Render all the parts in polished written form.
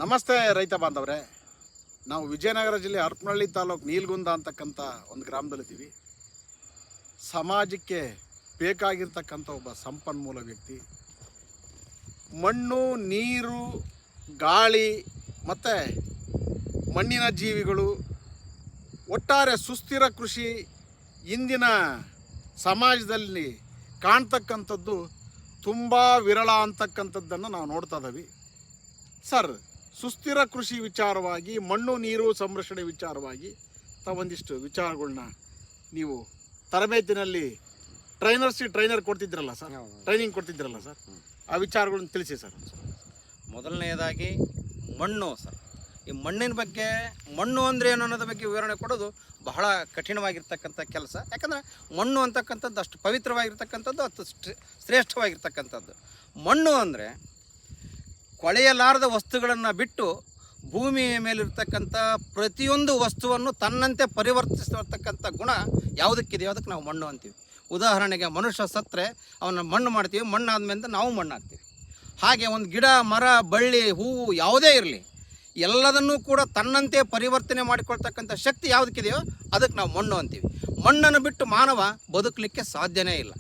ನಮಸ್ತೆ ರೈತ ಬಾಂಧವರೇ. ನಾವು ವಿಜಯನಗರ ಜಿಲ್ಲೆ ಹರಪನಹಳ್ಳಿ ತಾಲೂಕು ನೀಲ್ಗುಂದ ಅಂತಕ್ಕಂಥ ಒಂದು ಗ್ರಾಮದಲ್ಲಿದ್ದೀವಿ. ಸಮಾಜಕ್ಕೆ ಬೇಕಾಗಿರ್ತಕ್ಕಂಥ ಒಬ್ಬ ಸಂಪನ್ಮೂಲ ವ್ಯಕ್ತಿ. ಮಣ್ಣು, ನೀರು, ಗಾಳಿ ಮತ್ತು ಮಣ್ಣಿನ ಜೀವಿಗಳು, ಒಟ್ಟಾರೆ ಸುಸ್ಥಿರ ಕೃಷಿ ಇಂದಿನ ಸಮಾಜದಲ್ಲಿ ಕಾಣ್ತಕ್ಕಂಥದ್ದು ತುಂಬ ವಿರಳ ಅಂತಕ್ಕಂಥದ್ದನ್ನು ನಾವು ನೋಡ್ತಾ ಇದ್ದೀವಿ. ಸರ್, ಸುಸ್ಥಿರ ಕೃಷಿ ವಿಚಾರವಾಗಿ, ಮಣ್ಣು ನೀರು ಸಂರಕ್ಷಣೆ ವಿಚಾರವಾಗಿ ತಾವೊಂದಿಷ್ಟು ವಿಚಾರಗಳನ್ನ ನೀವು ತರಬೇತಿನಲ್ಲಿ ಟ್ರೈನರ್ ಕೊಡ್ತಿದ್ರಲ್ಲ ಸರ್, ಟ್ರೈನಿಂಗ್ ಕೊಡ್ತಿದ್ರಲ್ಲ ಸರ್, ಆ ವಿಚಾರಗಳನ್ನ ತಿಳಿಸಿ ಸರ್. ಮೊದಲನೆಯದಾಗಿ ಮಣ್ಣು ಸರ್, ಈ ಮಣ್ಣಿನ ಬಗ್ಗೆ, ಮಣ್ಣು ಅಂದರೆ ಏನು ಅನ್ನೋದ್ರ ಬಗ್ಗೆ ವಿವರಣೆ ಕೊಡೋದು ಬಹಳ ಕಠಿಣವಾಗಿರ್ತಕ್ಕಂಥ ಕೆಲಸ. ಯಾಕಂದರೆ ಮಣ್ಣು ಅಂತಕ್ಕಂಥದ್ದು ಅಷ್ಟು ಪವಿತ್ರವಾಗಿರ್ತಕ್ಕಂಥದ್ದು, ಅಷ್ಟು ಶ್ರೇಷ್ಠವಾಗಿರ್ತಕ್ಕಂಥದ್ದು. ಮಣ್ಣು ಅಂದರೆ ಕೊಳೆಯಲಾರದ ವಸ್ತುಗಳನ್ನು ಬಿಟ್ಟು ಭೂಮಿಯ ಮೇಲಿರ್ತಕ್ಕಂಥ ಪ್ರತಿಯೊಂದು ವಸ್ತುವನ್ನು ತನ್ನಂತೆ ಪರಿವರ್ತಿಸಿರ್ತಕ್ಕಂಥ ಗುಣ ಯಾವುದಕ್ಕಿದೆಯೋ ಅದಕ್ಕೆ ನಾವು ಮಣ್ಣು ಅಂತೀವಿ. ಉದಾಹರಣೆಗೆ, ಮನುಷ್ಯ ಸತ್ತರೆ ಅವನ್ನ ಮಣ್ಣು ಮಾಡ್ತೀವಿ, ಮಣ್ಣು ಆದಮೇಲೆ ನಾವು ಮಣ್ಣು ಹಾಕ್ತೀವಿ. ಹಾಗೆ ಒಂದು ಗಿಡ, ಮರ, ಬಳ್ಳಿ, ಹೂವು ಯಾವುದೇ ಇರಲಿ, ಎಲ್ಲದನ್ನೂ ಕೂಡ ತನ್ನಂತೆ ಪರಿವರ್ತನೆ ಮಾಡಿಕೊಳ್ತಕ್ಕಂಥ ಶಕ್ತಿ ಯಾವುದಕ್ಕಿದೆಯೋ ಅದಕ್ಕೆ ನಾವು ಮಣ್ಣು ಅಂತೀವಿ. ಮಣ್ಣನ್ನು ಬಿಟ್ಟು ಮಾನವ ಬದುಕಲಿಕ್ಕೆ ಸಾಧ್ಯನೇ ಇಲ್ಲ.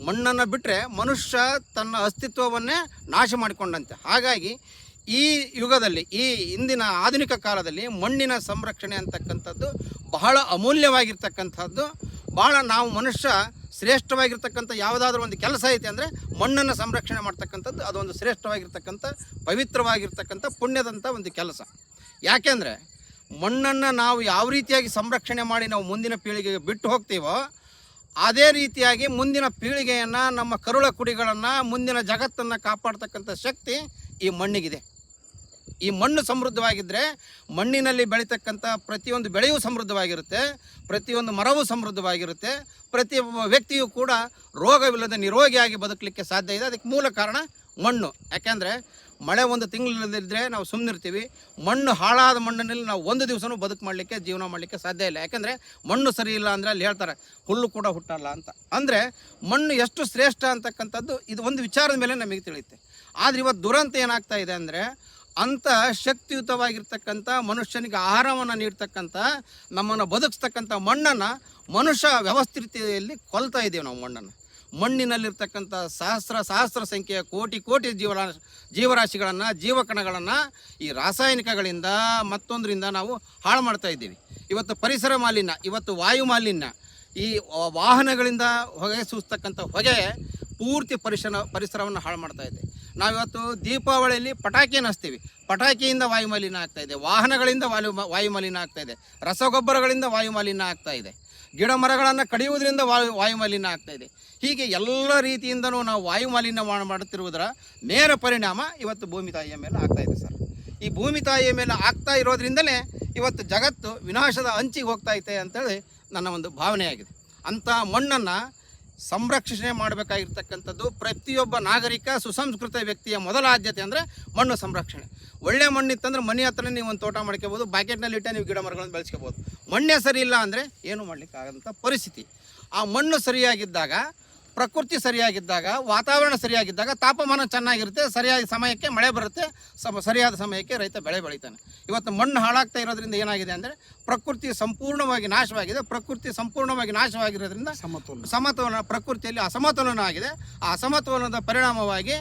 ಮಣ್ಣನ್ನು ಬಿಟ್ಟರೆ ಮನುಷ್ಯ ತನ್ನ ಅಸ್ತಿತ್ವವನ್ನೇ ನಾಶ ಮಾಡಿಕೊಂಡಂತೆ. ಹಾಗಾಗಿ ಈ ಯುಗದಲ್ಲಿ, ಈ ಇಂದಿನ ಆಧುನಿಕ ಕಾಲದಲ್ಲಿ ಮಣ್ಣಿನ ಸಂರಕ್ಷಣೆ ಅಂತಕ್ಕಂಥದ್ದು ಬಹಳ ಅಮೂಲ್ಯವಾಗಿರ್ತಕ್ಕಂಥದ್ದು. ಭಾಳ ನಾವು ಮನುಷ್ಯ ಶ್ರೇಷ್ಠವಾಗಿರ್ತಕ್ಕಂಥ ಯಾವುದಾದ್ರೂ ಒಂದು ಕೆಲಸ ಐತೆ ಅಂದರೆ ಮಣ್ಣನ್ನು ಸಂರಕ್ಷಣೆ ಮಾಡ್ತಕ್ಕಂಥದ್ದು ಅದೊಂದು ಶ್ರೇಷ್ಠವಾಗಿರ್ತಕ್ಕಂಥ, ಪವಿತ್ರವಾಗಿರ್ತಕ್ಕಂಥ, ಪುಣ್ಯದಂಥ ಒಂದು ಕೆಲಸ. ಯಾಕೆಂದರೆ ಮಣ್ಣನ್ನು ನಾವು ಯಾವ ರೀತಿಯಾಗಿ ಸಂರಕ್ಷಣೆ ಮಾಡಿ ನಾವು ಮುಂದಿನ ಪೀಳಿಗೆಗೆ ಬಿಟ್ಟು ಹೋಗ್ತೀವೋ ಅದೇ ರೀತಿಯಾಗಿ ಮುಂದಿನ ಪೀಳಿಗೆಯನ್ನು, ನಮ್ಮ ಕರುಳ ಕುಡಿಗಳನ್ನು, ಮುಂದಿನ ಜಗತ್ತನ್ನು ಕಾಪಾಡ್ತಕ್ಕಂಥ ಶಕ್ತಿ ಈ ಮಣ್ಣಿಗಿದೆ. ಈ ಮಣ್ಣು ಸಮೃದ್ಧವಾಗಿದ್ದರೆ ಮಣ್ಣಿನಲ್ಲಿ ಬೆಳೀತಕ್ಕಂಥ ಪ್ರತಿಯೊಂದು ಬೆಳೆಯೂ ಸಮೃದ್ಧವಾಗಿರುತ್ತೆ, ಪ್ರತಿಯೊಂದು ಮರವೂ ಸಮೃದ್ಧವಾಗಿರುತ್ತೆ, ಪ್ರತಿಯೊಬ್ಬ ವ್ಯಕ್ತಿಯೂ ಕೂಡ ರೋಗವಿಲ್ಲದ ನಿರೋಗಿಯಾಗಿ ಬದುಕಲಿಕ್ಕೆ ಸಾಧ್ಯ ಇದೆ. ಅದಕ್ಕೆ ಮೂಲ ಕಾರಣ ಮಣ್ಣು. ಯಾಕೆಂದರೆ ಮಳೆ ಒಂದು ತಿಂಗಳಿಲ್ಲದಿದ್ದರೆ ನಾವು ಸುಮ್ಮನಿರ್ತೀವಿ. ಮಣ್ಣು, ಹಾಳಾದ ಮಣ್ಣಿನಲ್ಲಿ ನಾವು ಒಂದು ದಿವಸನೂ ಬದುಕು ಮಾಡಲಿಕ್ಕೆ, ಜೀವನ ಮಾಡಲಿಕ್ಕೆ ಸಾಧ್ಯ ಇಲ್ಲ. ಯಾಕೆಂದರೆ ಮಣ್ಣು ಸರಿ ಇಲ್ಲ ಅಂದರೆ ಅಲ್ಲಿ ಹೇಳ್ತಾರೆ ಹುಲ್ಲು ಕೂಡ ಹುಟ್ಟಲ್ಲ ಅಂತ. ಅಂದರೆ ಮಣ್ಣು ಎಷ್ಟು ಶ್ರೇಷ್ಠ ಅಂತಕ್ಕಂಥದ್ದು ಇದು ಒಂದು ವಿಚಾರದ ಮೇಲೆ ನಮಗೆ ತಿಳಿಯುತ್ತೆ. ಆದರೆ ಇವತ್ತು ದುರಂತ ಏನಾಗ್ತಾ ಇದೆ ಅಂದರೆ, ಅಂಥ ಶಕ್ತಿಯುತವಾಗಿರ್ತಕ್ಕಂಥ, ಮನುಷ್ಯನಿಗೆ ಆಹಾರವನ್ನು ನೀಡ್ತಕ್ಕಂಥ, ನಮ್ಮನ್ನು ಬದುಕಿಸ್ತಕ್ಕಂಥ ಮಣ್ಣನ್ನು ಮನುಷ್ಯ ವ್ಯವಸ್ಥಿತಿಯಲ್ಲಿ ಕೊಲ್ತಾ ಇದ್ದೀವಿ ನಾವು. ಮಣ್ಣಿನಲ್ಲಿರ್ತಕ್ಕಂಥ ಸಹಸ್ರ ಸಂಖ್ಯೆಯ ಕೋಟಿ ಜೀವರಾಶಿಗಳನ್ನು, ಜೀವಕಣಗಳನ್ನು ಈ ರಾಸಾಯನಿಕಗಳಿಂದ ಮತ್ತೊಂದರಿಂದ ನಾವು ಹಾಳು ಮಾಡ್ತಾ ಇದ್ದೀವಿ. ಇವತ್ತು ಪರಿಸರ ಮಾಲಿನ್ಯ, ಇವತ್ತು ವಾಯು ಮಾಲಿನ್ಯ, ಈ ವಾಹನಗಳಿಂದ ಹೊಗೆ ಸೂಸ್ತಕ್ಕಂಥ ಹೊಗೆ ಪೂರ್ತಿ ಪರಿಸರವನ್ನು ಹಾಳು ಮಾಡ್ತಾ ಇದೆ. ನಾವಿವತ್ತು ದೀಪಾವಳಿಯಲ್ಲಿ ಪಟಾಕಿಯನ್ನು ಹಚ್ತೀವಿ, ಪಟಾಕಿಯಿಂದ ವಾಯು ಮಾಲಿನ್ಯ ಆಗ್ತಾಯಿದೆ, ವಾಹನಗಳಿಂದ ವಾಯು ಮಾಲಿನ್ಯ ಆಗ್ತಾಯಿದೆ, ರಸಗೊಬ್ಬರಗಳಿಂದ ವಾಯು ಮಾಲಿನ್ಯ ಆಗ್ತಾಯಿದೆ, ಗಿಡ ಮರಗಳನ್ನು ಕಡಿಯುವುದರಿಂದ ವಾಯು ಮಾಲಿನ್ಯ ಆಗ್ತಾಯಿದೆ. ಹೀಗೆ ಎಲ್ಲ ರೀತಿಯಿಂದನೂ ನಾವು ವಾಯು ಮಾಲಿನ್ಯ ಮಾಡುತ್ತಿರುವುದರ ನೇರ ಪರಿಣಾಮ ಇವತ್ತು ಭೂಮಿ ತಾಯಿಯ ಮೇಲೆ ಆಗ್ತಾಯಿದೆ ಸರ್. ಈ ಭೂಮಿ ತಾಯಿಯ ಮೇಲೆ ಆಗ್ತಾ ಇರೋದ್ರಿಂದಲೇ ಇವತ್ತು ಜಗತ್ತು ವಿನಾಶದ ಅಂಚಿಗೆ ಹೋಗ್ತಾ ಐತೆ ಅಂತೇಳಿ ನನ್ನ ಒಂದು ಭಾವನೆಯಾಗಿದೆ. ಅಂಥ ಮಣ್ಣನ್ನು ಸಂರಕ್ಷಣೆ ಮಾಡಬೇಕಾಗಿರ್ತಕ್ಕಂಥದ್ದು ಪ್ರತಿಯೊಬ್ಬ ನಾಗರಿಕ, ಸುಸಂಸ್ಕೃತ ವ್ಯಕ್ತಿಯ ಮೊದಲ ಆದ್ಯತೆ ಅಂದರೆ ಮಣ್ಣು ಸಂರಕ್ಷಣೆ. ಒಳ್ಳೆ ಮಣ್ಣಿತ್ತಂದ್ರೆ ಮನೆ ಹತ್ರ ನೀವು ಒಂದು ತೋಟ ಮಾಡ್ಕೋಬೋದು, ಬ್ಯಾಕೆಟ್ನಲ್ಲಿ ಇಟ್ಟೆ ನೀವು ಗಿಡ ಮರಗಳನ್ನು ಬೆಳೆಸ್ಕೋಬೋದು. ಮಣ್ಣೇ ಸರಿ ಇಲ್ಲ ಅಂದರೆ ಏನು ಮಾಡಲಿಕ್ಕಾಗಂಥ ಪರಿಸ್ಥಿತಿ. ಆ ಮಣ್ಣು ಸರಿಯಾಗಿದ್ದಾಗ, ಪ್ರಕೃತಿ ಸರಿಯಾಗಿದ್ದಾಗ, ವಾತಾವರಣ ಸರಿಯಾಗಿದ್ದಾಗ ತಾಪಮಾನ ಚೆನ್ನಾಗಿರುತ್ತೆ, ಸರಿಯಾದ ಸಮಯಕ್ಕೆ ಮಳೆ ಬರುತ್ತೆ, ಸರಿಯಾದ ಸಮಯಕ್ಕೆ ರೈತ ಬೆಳೆ ಬೆಳೀತಾನೆ. ಇವತ್ತು ಮಣ್ಣು ಹಾಳಾಗ್ತಾ ಇರೋದ್ರಿಂದ ಏನಾಗಿದೆ ಅಂದರೆ ಪ್ರಕೃತಿ ಸಂಪೂರ್ಣವಾಗಿ ನಾಶವಾಗಿದೆ. ಪ್ರಕೃತಿ ಸಂಪೂರ್ಣವಾಗಿ ನಾಶವಾಗಿರೋದ್ರಿಂದ ಸಮತೋಲನ, ಪ್ರಕೃತಿಯಲ್ಲಿ ಅಸಮತೋಲನ ಆಗಿದೆ. ಆ ಅಸಮತೋಲನದ ಪರಿಣಾಮವಾಗಿ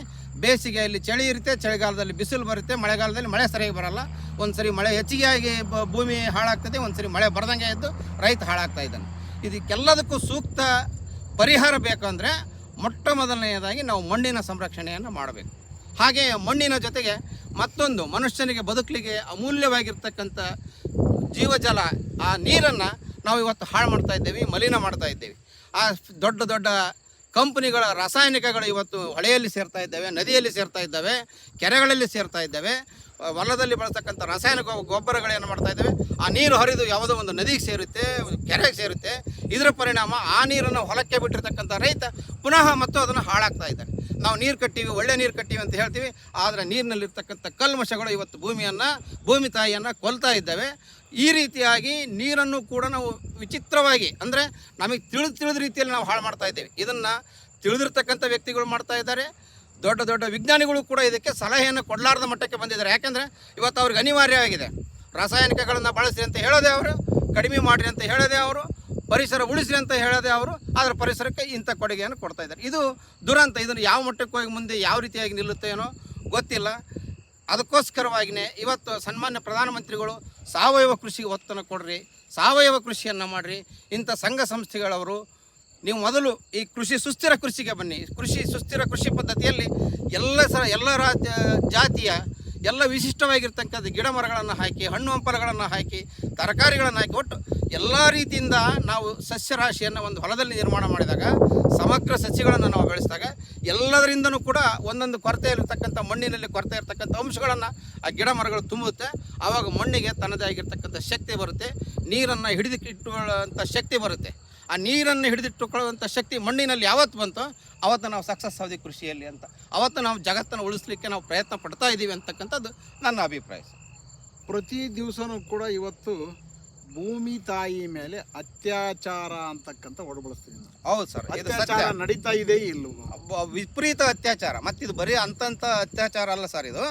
ಬೇಸಿಗೆಯಲ್ಲಿ ಚಳಿ ಇರುತ್ತೆ, ಚಳಿಗಾಲದಲ್ಲಿ ಬಿಸಿಲು ಬರುತ್ತೆ, ಮಳೆಗಾಲದಲ್ಲಿ ಮಳೆ ಸರಿಯಾಗಿ ಬರಲ್ಲ. ಒಂದು ಸರಿ ಮಳೆ ಹೆಚ್ಚಿಗೆ ಆಗಿ ಭೂಮಿ ಹಾಳಾಗ್ತದೆ, ಒಂದು ಸರಿ ಮಳೆ ಬರದಂಗೆ ಇದ್ದು ರೈತ ಹಾಳಾಗ್ತಾ ಇದ್ದಾನೆ. ಇದಕ್ಕೆಲ್ಲದಕ್ಕೂ ಸೂಕ್ತ ಪರಿಹಾರ ಬೇಕಂದರೆ ಮೊಟ್ಟ ಮೊದಲನೆಯದಾಗಿ ನಾವು ಮಣ್ಣಿನ ಸಂರಕ್ಷಣೆಯನ್ನು ಮಾಡಬೇಕು. ಹಾಗೆ ಮಣ್ಣಿನ ಜೊತೆಗೆ ಮತ್ತೊಂದು ಮನುಷ್ಯನಿಗೆ ಬದುಕಲಿಕ್ಕೆ ಅಮೂಲ್ಯವಾಗಿರ್ತಕ್ಕಂಥ ಜೀವಜಲ, ಆ ನೀರನ್ನು ನಾವು ಇವತ್ತು ಹಾಳು ಮಾಡ್ತಾ ಇದ್ದೇವೆ, ಮಲಿನ ಮಾಡ್ತಾ ಇದ್ದೇವೆ. ಆ ದೊಡ್ಡ ಕಂಪನಿಗಳ ರಾಸಾಯನಿಕಗಳು ಇವತ್ತು ಹೊಳೆಯಲ್ಲಿ ಸೇರ್ತಾ ಇದ್ದಾವೆ, ನದಿಯಲ್ಲಿ ಸೇರ್ತಾ ಇದ್ದಾವೆ, ಕೆರೆಗಳಲ್ಲಿ ಸೇರ್ತಾ ಇದ್ದಾವೆ. ಹೊಲದಲ್ಲಿ ಬಳಸ್ತಕ್ಕಂಥ ರಾಸಾಯನಿಕ ಗೊಬ್ಬರಗಳೇನು ಮಾಡ್ತಾ ಇದ್ದಾವೆ, ಆ ನೀರು ಹರಿದು ಯಾವುದೋ ಒಂದು ನದಿಗೆ ಸೇರುತ್ತೆ, ಕೆರೆಗೆ ಸೇರುತ್ತೆ. ಇದರ ಪರಿಣಾಮ ಆ ನೀರನ್ನು ಹೊಲಕ್ಕೆ ಬಿಟ್ಟಿರ್ತಕ್ಕಂಥ ರೈತ ಪುನಃ ಮತ್ತು ಅದನ್ನು ಹಾಳಾಗ್ತಾ ಇದ್ದಾನೆ. ನಾವು ನೀರು ಕಟ್ತೀವಿ, ಒಳ್ಳೆ ನೀರು ಕಟ್ತೀವಿ ಅಂತ ಹೇಳ್ತೀವಿ, ಆದರೆ ನೀರಿನಲ್ಲಿರ್ತಕ್ಕಂಥ ಕಲ್ಮಶಗಳು ಇವತ್ತು ಭೂಮಿ ತಾಯಿಯನ್ನು ಕೊಲ್ತಾ ಇದ್ದಾವೆ. ಈ ರೀತಿಯಾಗಿ ನೀರನ್ನು ಕೂಡ ನಾವು ವಿಚಿತ್ರವಾಗಿ, ಅಂದರೆ ನಮಗೆ ತಿಳಿದ ರೀತಿಯಲ್ಲಿ ನಾವು ಹಾಳು ಮಾಡ್ತಾ ಇದ್ದೇವೆ. ಇದನ್ನು ತಿಳಿದಿರ್ತಕ್ಕಂಥ ವ್ಯಕ್ತಿಗಳು ಮಾಡ್ತಾ ಇದ್ದಾರೆ, ದೊಡ್ಡ ದೊಡ್ಡ ವಿಜ್ಞಾನಿಗಳು ಕೂಡ ಇದಕ್ಕೆ ಸಲಹೆಯನ್ನು ಕೊಡಲಾರದ ಮಟ್ಟಕ್ಕೆ ಬಂದಿದ್ದಾರೆ. ಯಾಕೆಂದರೆ ಇವತ್ತು ಅವ್ರಿಗೆ ಅನಿವಾರ್ಯವಾಗಿದೆ. ರಾಸಾಯನಿಕಗಳನ್ನು ಬಳಸಿ ಅಂತ ಹೇಳೋದೇ ಅವರು, ಕಡಿಮೆ ಮಾಡಿರಿ ಅಂತ ಹೇಳೋದೇ ಅವರು, ಪರಿಸರ ಉಳಿಸ್ರಿ ಅಂತ ಹೇಳೋದೇ ಅವರು, ಆದರೆ ಪರಿಸರಕ್ಕೆ ಇಂಥ ಕೊಡುಗೆಯನ್ನು ಕೊಡ್ತಾ ಇದ್ದಾರೆ. ಇದು ದುರಂತ. ಇದನ್ನು ಯಾವ ಮಟ್ಟಕ್ಕೆ ಹೋಗಿ ಮುಂದೆ ಯಾವ ರೀತಿಯಾಗಿ ನಿಲ್ಲುತ್ತೆ ಏನೋ ಗೊತ್ತಿಲ್ಲ. ಅದಕ್ಕೋಸ್ಕರವಾಗಿಯೇ ಇವತ್ತು ಸನ್ಮಾನ್ಯ ಪ್ರಧಾನಮಂತ್ರಿಗಳು ಸಾವಯವ ಕೃಷಿಗೆ ಒತ್ತನ್ನು ಕೊಡ್ರಿ, ಸಾವಯವ ಕೃಷಿಯನ್ನು ಮಾಡಿರಿ. ಇಂಥ ಸಂಘ ಸಂಸ್ಥೆಗಳವರು ನೀವು ಮೊದಲು ಈ ಕೃಷಿ ಸುಸ್ಥಿರ ಕೃಷಿಗೆ ಬನ್ನಿ. ಸುಸ್ಥಿರ ಕೃಷಿ ಪದ್ಧತಿಯಲ್ಲಿ ಎಲ್ಲ ಜಾತಿಯ ಎಲ್ಲ ವಿಶಿಷ್ಟವಾಗಿರ್ತಕ್ಕಂಥ ಗಿಡ ಮರಗಳನ್ನು ಹಾಕಿ, ಹಣ್ಣು ಹಂಪಲುಗಳನ್ನು ಹಾಕಿ, ತರಕಾರಿಗಳನ್ನು ಹಾಕಿ, ಒಟ್ಟು ಎಲ್ಲ ರೀತಿಯಿಂದ ನಾವು ಸಸ್ಯರಾಶಿಯನ್ನು ಒಂದು ಹೊಲದಲ್ಲಿ ನಿರ್ಮಾಣ ಮಾಡಿದಾಗ, ಸಮಗ್ರ ಸಸ್ಯಗಳನ್ನು ನಾವು ಬೆಳೆಸಿದಾಗ ಎಲ್ಲದರಿಂದನೂ ಕೂಡ ಒಂದೊಂದು ಕೊರತೆ ಇರತಕ್ಕಂಥ ಮಣ್ಣಿನಲ್ಲಿ ಕೊರತೆ ಇರತಕ್ಕಂಥ ಅಂಶಗಳನ್ನು ಆ ಗಿಡ ಮರಗಳು ತುಂಬುತ್ತೆ. ಆವಾಗ ಮಣ್ಣಿಗೆ ತನ್ನದೇ ಆಗಿರ್ತಕ್ಕಂಥ ಶಕ್ತಿ ಬರುತ್ತೆ, ನೀರನ್ನು ಹಿಡಿದಿಟ್ಟುಕೊಳ್ಳುವಂಥ ಶಕ್ತಿ ಬರುತ್ತೆ. ಆ ನೀರನ್ನು ಹಿಡಿದಿಟ್ಟುಕೊಳ್ಳುವಂಥ ಶಕ್ತಿ ಮಣ್ಣಿನಲ್ಲಿ ಯಾವತ್ತು ಬಂತೋ ಅವತ್ತು ನಾವು ಸಕ್ಸಸ್ ಆದ್ವಿ ಕೃಷಿಯಲ್ಲಿ ಅಂತ, ಅವತ್ತು ನಾವು ಜಗತ್ತನ್ನು ಉಳಿಸ್ಲಿಕ್ಕೆ ನಾವು ಪ್ರಯತ್ನ ಪಡ್ತಾ ಇದ್ದೀವಿ ಅಂತಕ್ಕಂಥದ್ದು ನನ್ನ ಅಭಿಪ್ರಾಯ. ಪ್ರತಿ ದಿವಸನೂ ಕೂಡ ಇವತ್ತು ಭೂಮಿ ತಾಯಿ ಮೇಲೆ ಅತ್ಯಾಚಾರ ಅಂತಕ್ಕಂಥ ಒಡಬಳಿಸ್ತೀವಿ ನಾವು. ಹೌದು ಸರ್, ಇದು ಅತ್ಯಾಚಾರ ಸತ್ಯ. ನಡೀತಾ ಇದೆ ಇಲ್ಲವೋ? ವಿಪರೀತ ಅತ್ಯಾಚಾರ. ಮತ್ತಿದು ಬರೀ ಅಂಥ ಅತ್ಯಾಚಾರ ಅಲ್ಲ ಸರ್, ಇದು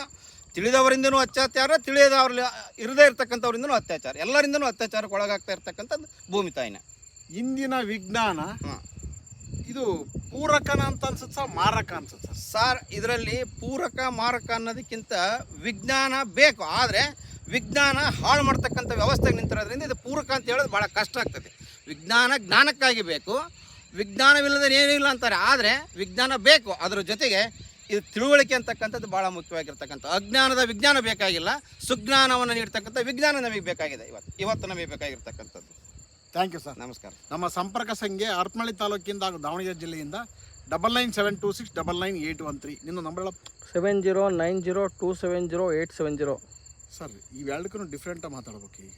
ತಿಳಿದವರಿಂದನೂ ಅತ್ಯಾಚಾರ, ತಿಳಿಯದವ್ರಲ್ಲಿ ಇರದೇ ಇರ್ತಕ್ಕಂಥವ್ರಿಂದನೂ ಅತ್ಯಾಚಾರ, ಎಲ್ಲರಿಂದನೂ ಅತ್ಯಾಚಾರಕ್ಕೆ ಒಳಗಾಗ್ತಾ ಇರ್ತಕ್ಕಂಥದ್ದು ಭೂಮಿ ತಾಯಿನ. ಇಂದಿನ ವಿಜ್ಞಾನ ಇದು ಪೂರಕನ ಅಂತ ಅನ್ಸುತ್ತೆ ಸರ್, ಮಾರಕ ಅನ್ಸುತ್ತೆ ಸರ್? ಇದರಲ್ಲಿ ಪೂರಕ ಮಾರಕ ಅನ್ನೋದಕ್ಕಿಂತ ವಿಜ್ಞಾನ ಬೇಕು, ಆದರೆ ವಿಜ್ಞಾನ ಹಾಳು ಮಾಡ್ತಕ್ಕಂಥ ವ್ಯವಸ್ಥೆಗೆ ನಿಂತಿರೋದ್ರಿಂದ ಇದು ಪೂರಕ ಅಂತ ಹೇಳೋದು ಭಾಳ ಕಷ್ಟ ಆಗ್ತದೆ. ವಿಜ್ಞಾನ ಜ್ಞಾನಕ್ಕಾಗಿ ಬೇಕು, ವಿಜ್ಞಾನವಿಲ್ಲದೆ ಏನೂ ಇಲ್ಲ ಅಂತಾರೆ, ಆದರೆ ವಿಜ್ಞಾನ ಬೇಕು. ಅದರ ಜೊತೆಗೆ ಇದು ತಿಳುವಳಿಕೆ ಅಂತಕ್ಕಂಥದ್ದು ಭಾಳ ಮುಖ್ಯವಾಗಿರ್ತಕ್ಕಂಥ. ಅಜ್ಞಾನದ ವಿಜ್ಞಾನ ಬೇಕಾಗಿಲ್ಲ, ಸುಜ್ಞಾನವನ್ನು ನೀಡ್ತಕ್ಕಂಥ ವಿಜ್ಞಾನ ನಮಗೆ ಬೇಕಾಗಿದೆ. ಇವತ್ತು ನಮಗೆ ಬೇಕಾಗಿರ್ತಕ್ಕಂಥದ್ದು. Thank you sir. ನಮಸ್ಕಾರ. ನಮ್ಮ ಸಂಪರ್ಕ ಸಂಖ್ಯೆ ಹರಪನಹಳ್ಳಿ ತಾಲೂಕಿಂದ ಹಾಗೂ ದಾವಣಗೆರೆ ಜಿಲ್ಲೆಯಿಂದ 9972699813. ನಿನ್ನ ನಂಬರ್ 7090270870. ಸರ್ ಇವೆರಡಕ್ಕೂ ಡಿಫ್ರೆಂಟಾಗಿ ಮಾತಾಡ್ಬೇಕು ಈಗ.